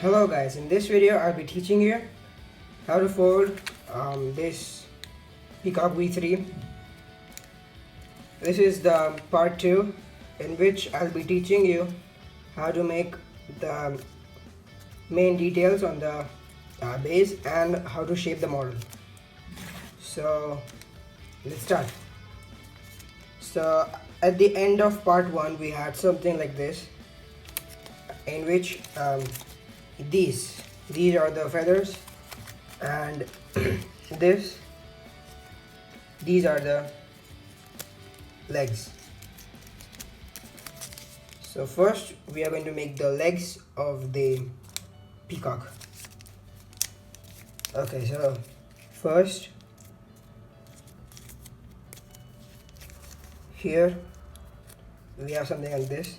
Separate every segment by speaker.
Speaker 1: Hello guys, in this video I'll be teaching you how to fold this Peacock V3. This is the part 2 in which I'll be teaching you how to make the main details on the base and how to shape the model. So let's start. So at the end of part 1 we had something like this, in which these are the feathers, and these are the legs. So first we are going to make the legs of the peacock. Okay, so first here we have something like this.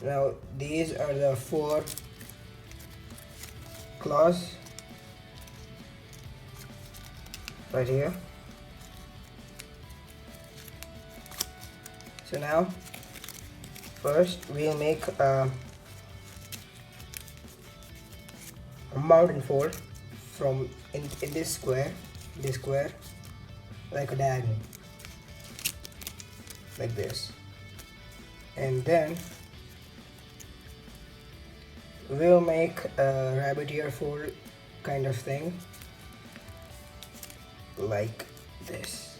Speaker 1: Now these are the 4 claws right here. So now first we'll make a mountain fold from in this square, like a diagonal, like this, and then we'll make a rabbit ear fold kind of thing, like this.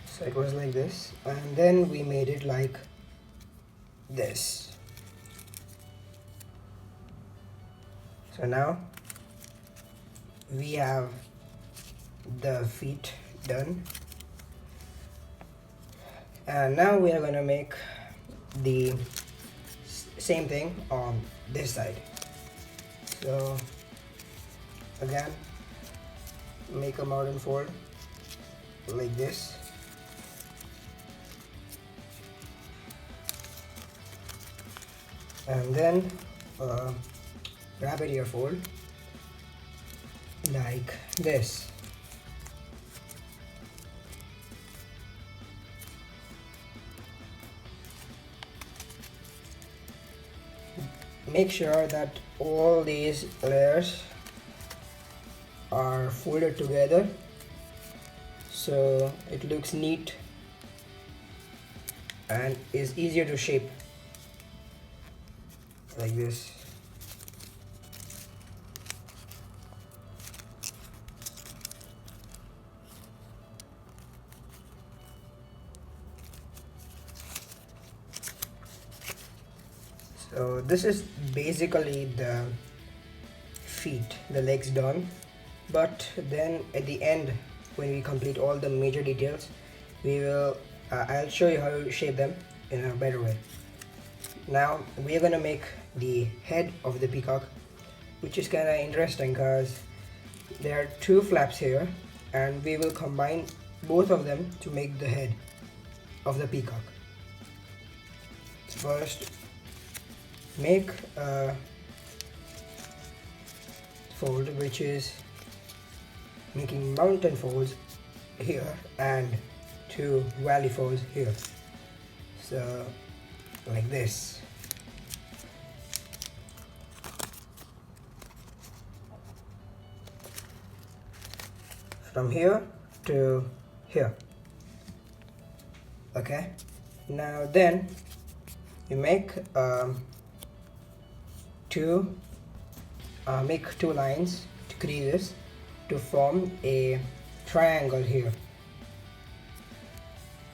Speaker 1: So it was like this, and then we made it like this. So now we have the feet done, and now we are going to make the same thing on this side. So again, make a mountain fold like this, and then rabbit ear fold like this. Make sure that all these layers are folded together so it looks neat and is easier to shape, like this. So this is basically the feet, the legs done, but then at the end, when we complete all the major details, we will I'll show you how to shape them in a better way. Now we are going to make the head of the peacock, which is kind of interesting because there are 2 flaps here, and we will combine both of them to make the head of the peacock. First, make a fold which is making mountain folds here and 2 valley folds here, so like this. From here to here. Okay, now then you make make 2 lines, 2 creases to form a triangle here,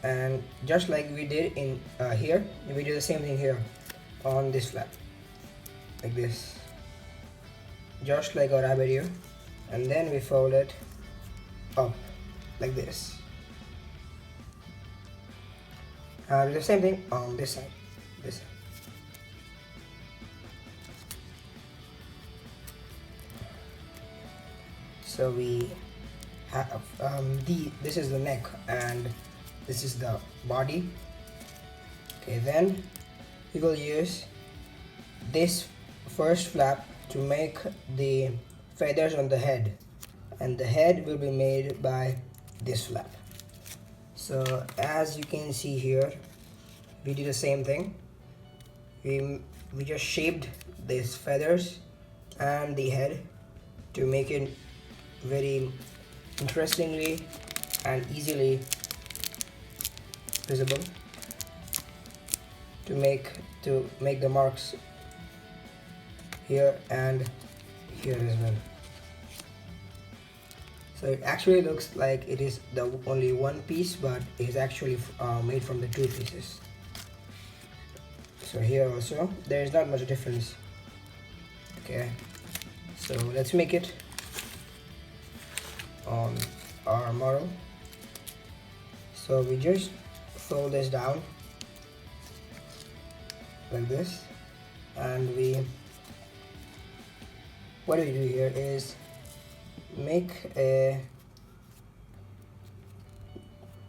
Speaker 1: and just like we did in here, we do the same thing here on this flap, like this, just like a rabbit ear, and then we fold it up like this. Do the same thing on this side, So we have this is the neck and this is the body. Okay, then we will use this first flap to make the feathers on the head, and the head will be made by this flap. So as you can see here, we do the same thing. we just shaped these feathers and the head to make it very interestingly and easily visible, to make the marks here and here as well. So it actually looks like it is the only one piece, but it is actually made from the two pieces. So here also there is not much difference. Okay, so let's make it on our model. So we just fold this down like this, and what we do here is make a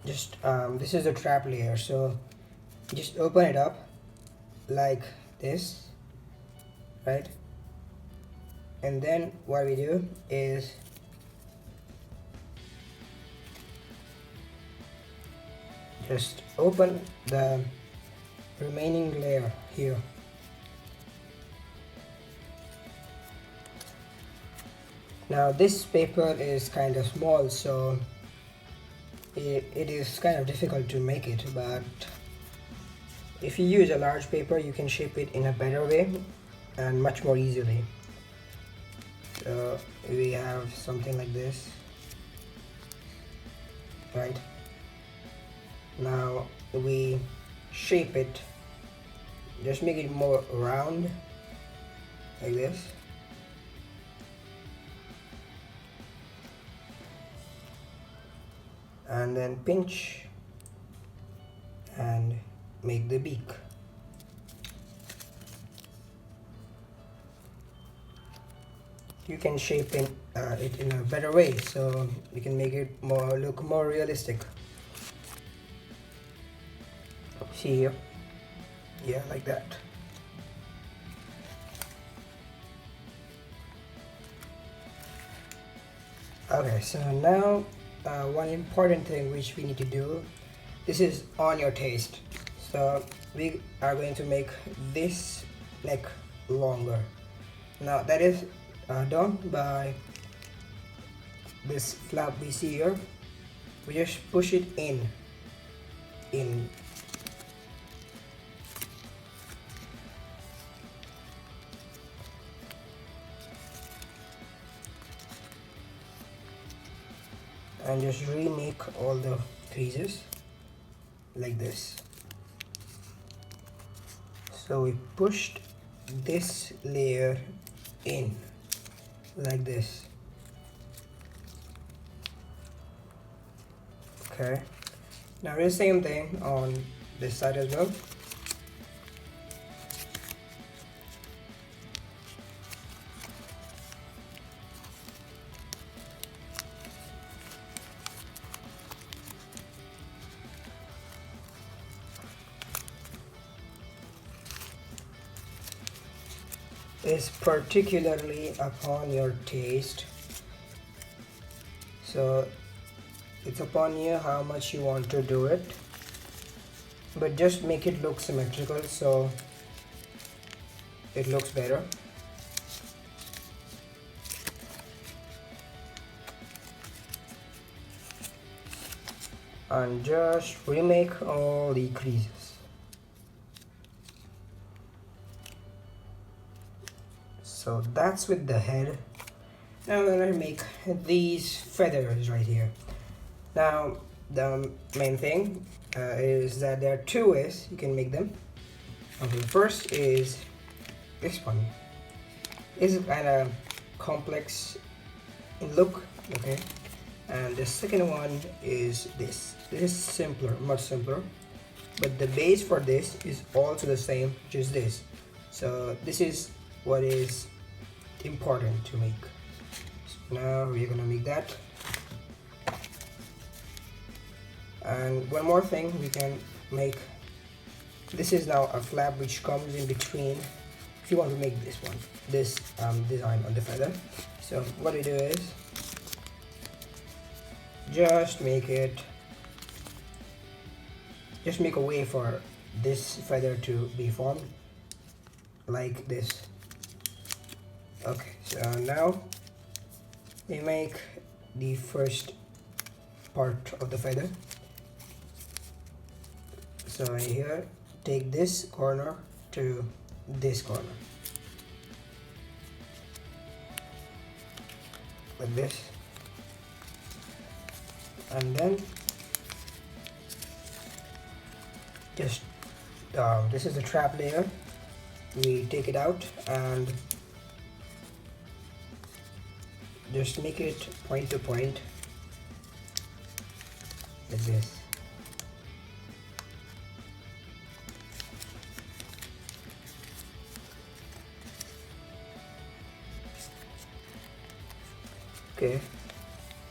Speaker 1: this is a trap layer, so just open it up like this, right? And then what we do is just open the remaining layer here. Now this paper is kind of small, so it is kind of difficult to make it, but if you use a large paper you can shape it in a better way and much more easily. So we have something like this, right? Now we shape it, just make it more round like this. And then pinch and make the beak. You can shape it in a better way, so you can make it look more realistic. See here? Yeah, like that. Okay, so now one important thing which we need to do, this is on your taste. So we are going to make this neck longer. Now that is done by this flap we see here. We just push it in and just remake all the creases like this. So we pushed this layer in like this. Okay, now do the same thing on this side as well. Is particularly upon your taste, so it's upon you how much you want to do it, but just make it look symmetrical so it looks better. And just remake all the creases. So that's with the head. Now I'm gonna make these feathers right here. Now the main thing is that there are two ways you can make them. Okay, the first is this one. This is kind of complex in look, okay? And the second one is this. This is simpler, much simpler. But the base for this is also the same, which is this. So this is what is important to make. So now we're gonna make that. And one more thing we can make, this is now a flap which comes in between if you want to make this design on the feather. So what we do is just make a way for this feather to be formed. like this. Okay, so now we make the first part of the feather. So here, take this corner to this corner, like this, and then just this is the trap layer. We take it out and just make it point to point like this. Okay,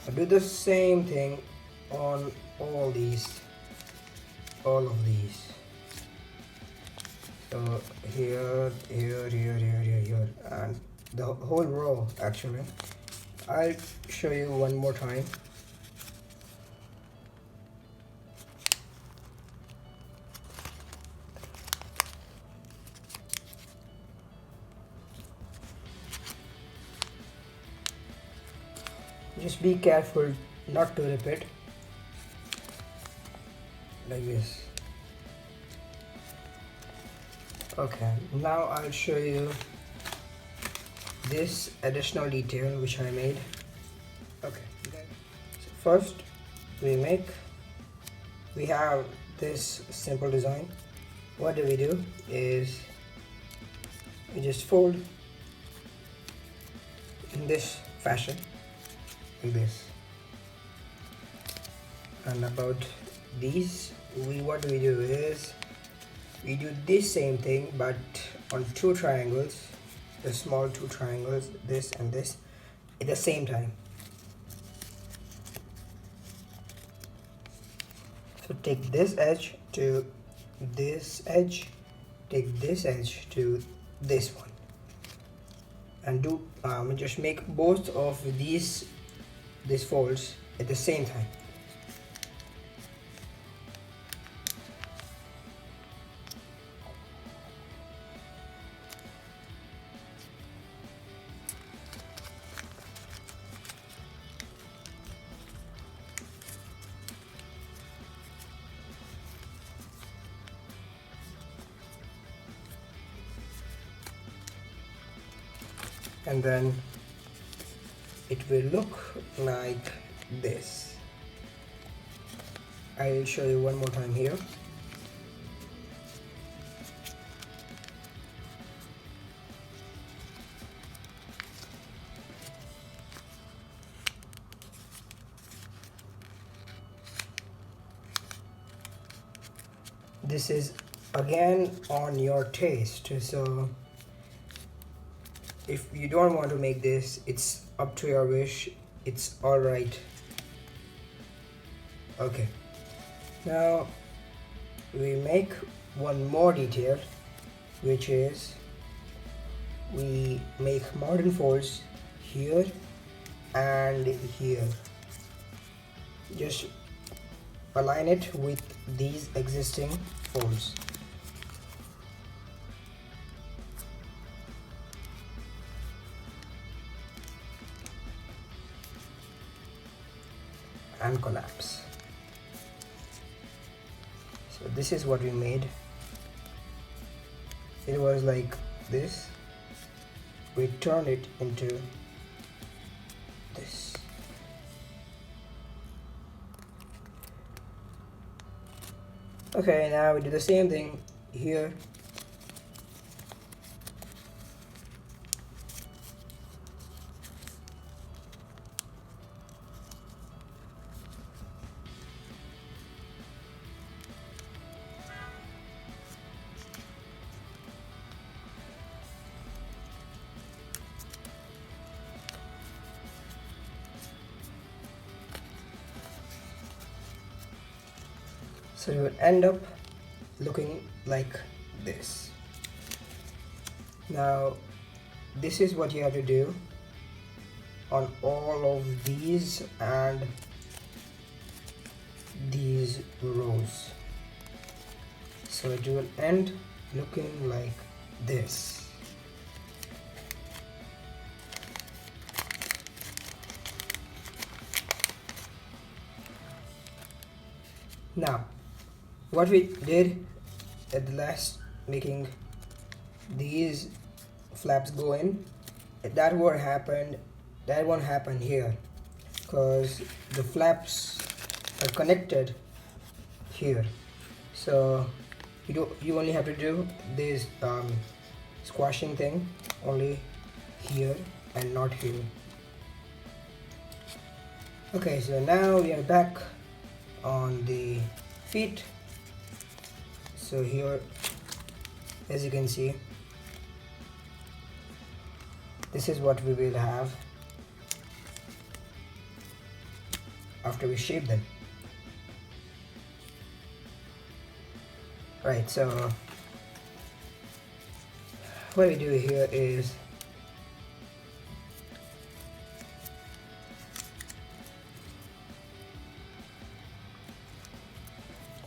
Speaker 1: I'll do the same thing on all of these. So here, and the whole row actually. I'll show you one more time. Just be careful not to repeat like this. Okay, now I'll show you this additional detail which I made. Okay, so first we have this simple design. What do is we just fold in this fashion like this. And about these, what we do is we do this same thing but on two triangles, the small two triangles, this and this, at the same time. So take this edge to this edge, take this edge to this one, and do just make both of these folds at the same time. And then it will look like this. I'll show you one more time here. This is again on your taste, so if you don't want to make this, it's up to your wish. It's all right. Okay, now we make one more detail, which is we make modern folds here and here. Just align it with these existing folds. And collapse. So this is what we made. It was like this. We turned it into this. Okay, now we do the same thing here. So you will end up looking like this. Now this is what you have to do on all of these and these rows. So it will end looking like this. Now, what we did at the last, making these flaps go in, that won't happen here, because the flaps are connected here. So you only have to do this squashing thing only here and not here. Okay, so now we are back on the feet. So here, as you can see, this is what we will have after we shape them. Right, so what we do here is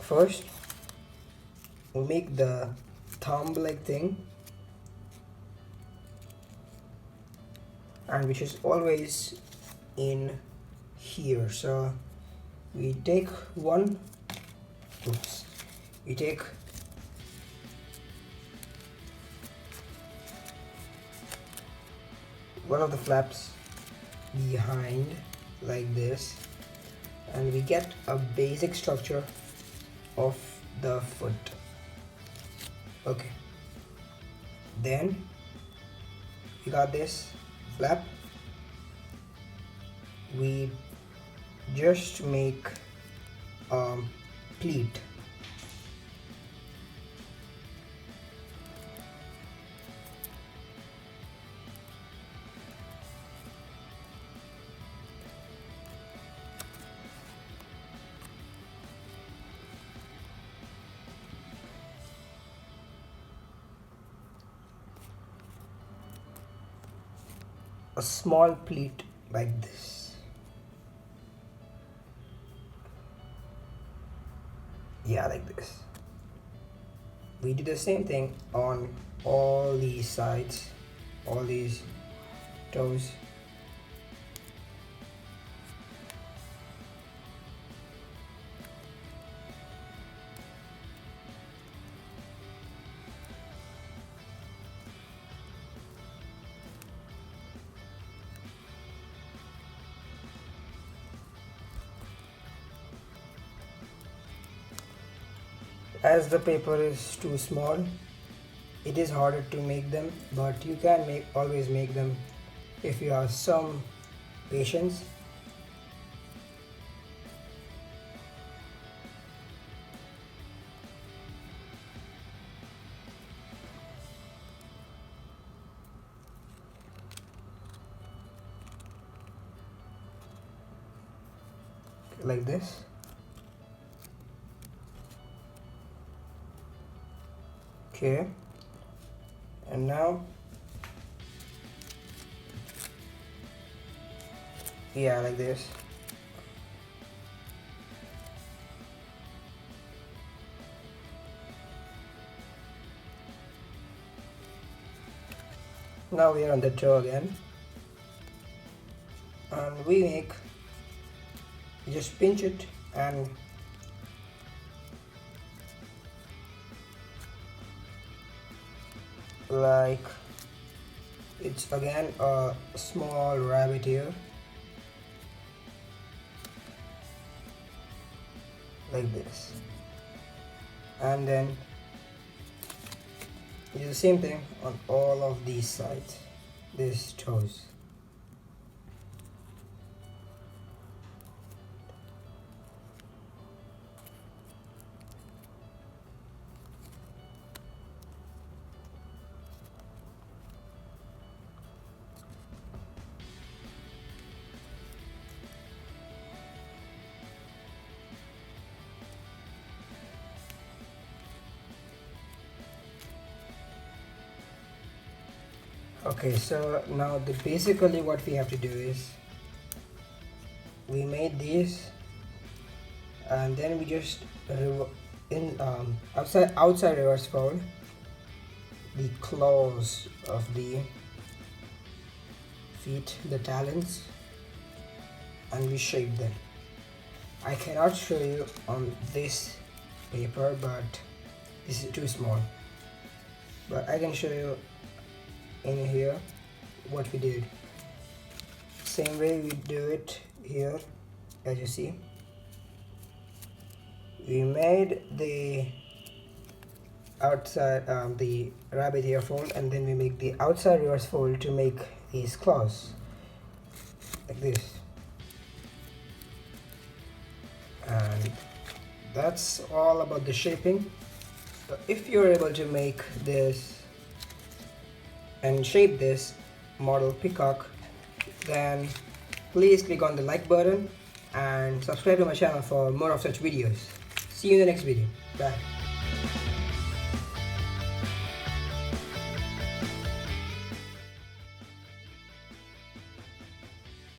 Speaker 1: first we make the thumb like thing, and which is always in here. So we take one of the flaps behind like this, and we get a basic structure of the foot. Okay, then we got this flap. We just make a pleat. A small pleat like this. Yeah, like this. We do the same thing on all these sides, all these toes. As the paper is too small, it is harder to make them, but you can always make them if you have some patience. Like this. Okay, and now, yeah, like this. Now we are on the toe again, and we just pinch it and like it's again a small rabbit here, like this, and then do the same thing on all of these sides, these toes. Okay, so now basically what we have to do is we made these, and then we just outside reverse fold the claws of the feet, the talons, and we shape them. I cannot show you on this paper, but this is too small, but I can show you in here what we did. Same way we do it here. As you see, we made the outside the rabbit ear fold, and then we make the outside reverse fold to make these claws like this. And that's all about the shaping. So if you're able to make this and shape this model peacock, then please click on the like button and subscribe to my channel for more of such videos. See you in the next video. Bye.